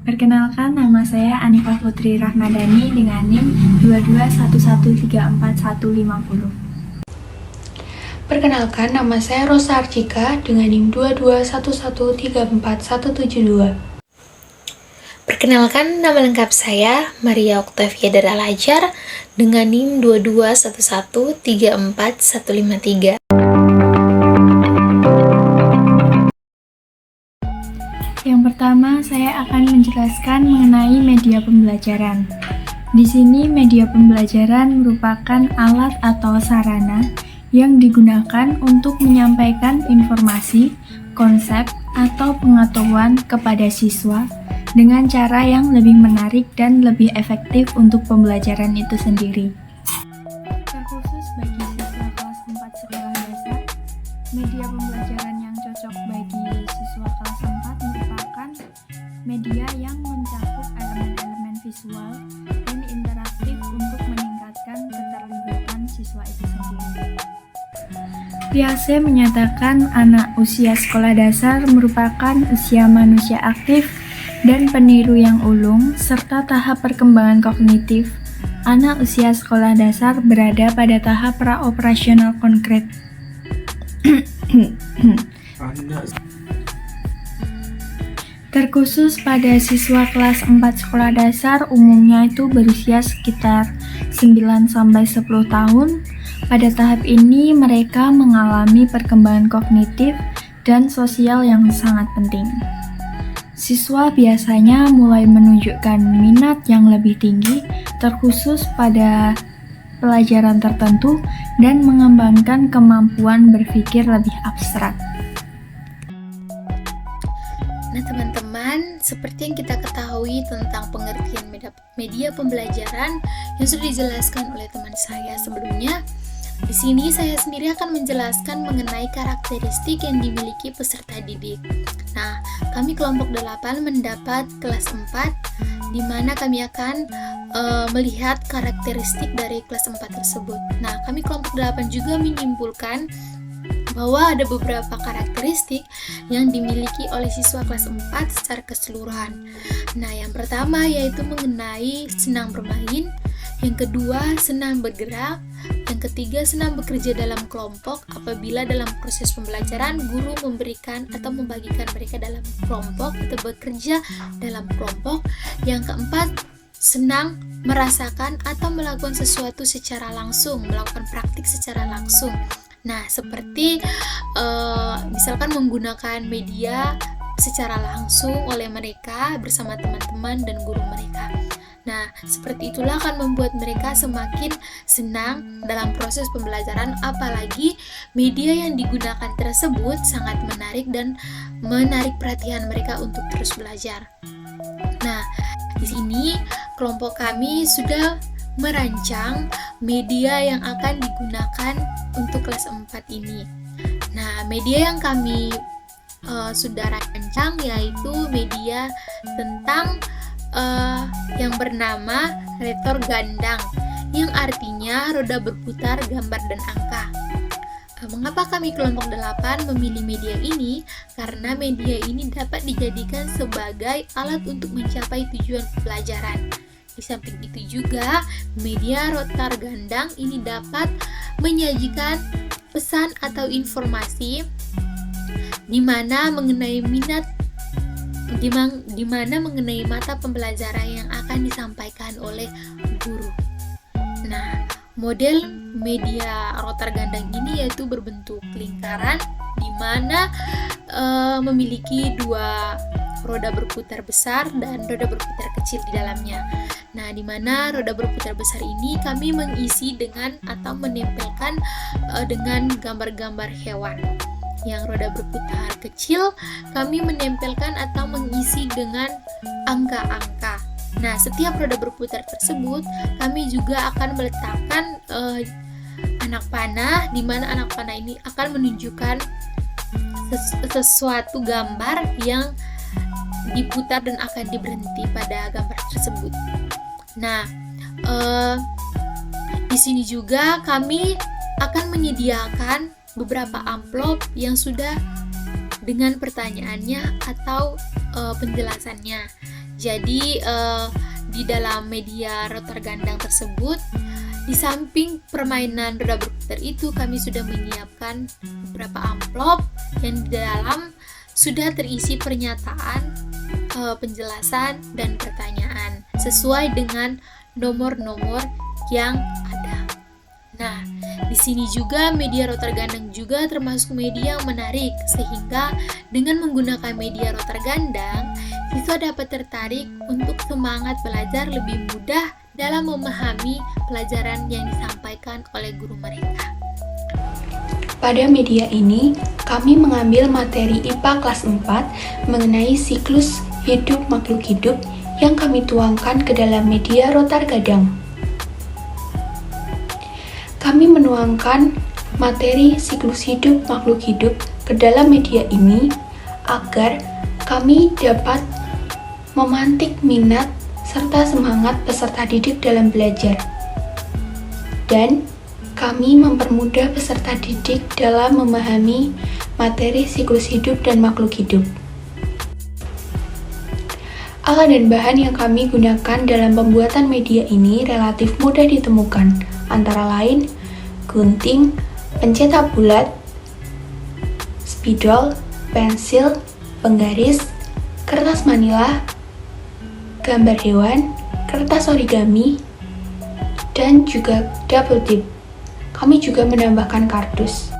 Perkenalkan, nama saya Anifah Putri Rahmadani dengan NIM 2211345150. Perkenalkan, nama saya Rosa Arcika dengan NIM 2211345172. Perkenalkan, nama lengkap saya Maria Oktavia Daralajar dengan NIM 2211345153. Yang pertama, saya akan menjelaskan mengenai media pembelajaran. Di sini, media pembelajaran merupakan alat atau sarana yang digunakan untuk menyampaikan informasi, konsep, atau pengetahuan kepada siswa dengan cara yang lebih menarik dan lebih efektif untuk pembelajaran itu sendiri. Terkhusus bagi siswa kelas 4 sekolah dasar, media pembelajaran yang cocok bagi siswa kelas 4 merupakan media yang mencakup elemen-elemen visual dan interaktif untuk meningkatkan keterlibatan siswa itu sendiri. Piaget menyatakan anak usia sekolah dasar merupakan usia manusia aktif dan peniru yang ulung, serta tahap perkembangan kognitif. Anak usia sekolah dasar berada pada tahap pra-operasional konkret. Terkhusus pada siswa kelas 4 sekolah dasar umumnya itu berusia sekitar 9-10 tahun. Pada tahap ini mereka mengalami perkembangan kognitif dan sosial yang sangat penting. Siswa biasanya mulai menunjukkan minat yang lebih tinggi, terkhusus pada pelajaran tertentu dan mengembangkan kemampuan berpikir lebih abstrak. Nah teman-teman, seperti yang kita ketahui tentang pengertian media pembelajaran yang sudah dijelaskan oleh teman saya sebelumnya, di sini saya sendiri akan menjelaskan mengenai karakteristik yang dimiliki peserta didik. Nah, kami kelompok 8 mendapat kelas 4, di mana kami akan melihat karakteristik dari kelas 4 tersebut. Nah, kami kelompok 8 juga menyimpulkan bahwa ada beberapa karakteristik yang dimiliki oleh siswa kelas 4 secara keseluruhan. Nah, yang pertama yaitu mengenai senang bermain, yang kedua senang bergerak, yang ketiga senang bekerja dalam kelompok apabila dalam proses pembelajaran guru memberikan atau membagikan mereka dalam kelompok atau bekerja dalam kelompok, yang keempat senang merasakan atau melakukan sesuatu secara langsung, melakukan praktik secara langsung. Nah, seperti misalkan menggunakan media secara langsung oleh mereka bersama teman-teman dan guru mereka. Nah, seperti itulah akan membuat mereka semakin senang dalam proses pembelajaran, apalagi media yang digunakan tersebut sangat menarik dan menarik perhatian mereka untuk terus belajar. Nah, di sini kelompok kami sudah merancang media yang akan digunakan untuk kelas 4 ini. Nah, media yang kami sudah rancang yaitu media tentang yang bernama rektor gandang, yang artinya roda berputar gambar dan angka. Mengapa kami kelompok 8 memilih media ini? Karena media ini dapat dijadikan sebagai alat untuk mencapai tujuan pembelajaran. Di samping itu juga, media rotar gandang ini dapat menyajikan pesan atau informasi di mana mengenai mengenai mata pembelajaran yang akan disampaikan oleh guru. Nah, model media rotar gandang ini yaitu berbentuk lingkaran di mana memiliki dua roda berputar besar dan roda berputar kecil di dalamnya. Nah, di mana roda berputar besar ini kami mengisi dengan atau menempelkan dengan gambar-gambar hewan. Yang roda berputar kecil kami menempelkan atau mengisi dengan angka-angka. Nah, setiap roda berputar tersebut kami juga akan meletakkan anak panah, di mana anak panah ini akan menunjukkan sesuatu gambar yang diputar dan akan diberhenti pada gambar tersebut. Nah, di sini juga kami akan menyediakan beberapa amplop yang sudah dengan pertanyaannya atau penjelasannya. Jadi di dalam media rotor gandang tersebut, di samping permainan roda berputar itu, kami sudah menyiapkan beberapa amplop yang di dalam sudah terisi pernyataan, penjelasan, dan pertanyaan sesuai dengan nomor-nomor yang ada. Nah, di sini juga media rotor gandang juga termasuk media yang menarik, sehingga dengan menggunakan media rotor gandang, siswa dapat tertarik untuk semangat belajar lebih mudah dalam memahami pelajaran yang disampaikan oleh guru mereka. Pada media ini, kami mengambil materi IPA kelas 4 mengenai siklus hidup makhluk hidup yang kami tuangkan ke dalam media rotor gandang. Kami menuangkan materi siklus hidup makhluk hidup ke dalam media ini agar kami dapat memantik minat serta semangat peserta didik dalam belajar. Dan kami mempermudah peserta didik dalam memahami materi siklus hidup dan makhluk hidup. Alat dan bahan yang kami gunakan dalam pembuatan media ini relatif mudah ditemukan, antara lain gunting, pencetak bulat, spidol, pensil, penggaris, kertas manila, gambar hewan, kertas origami, dan juga double tip. Kami juga menambahkan kardus.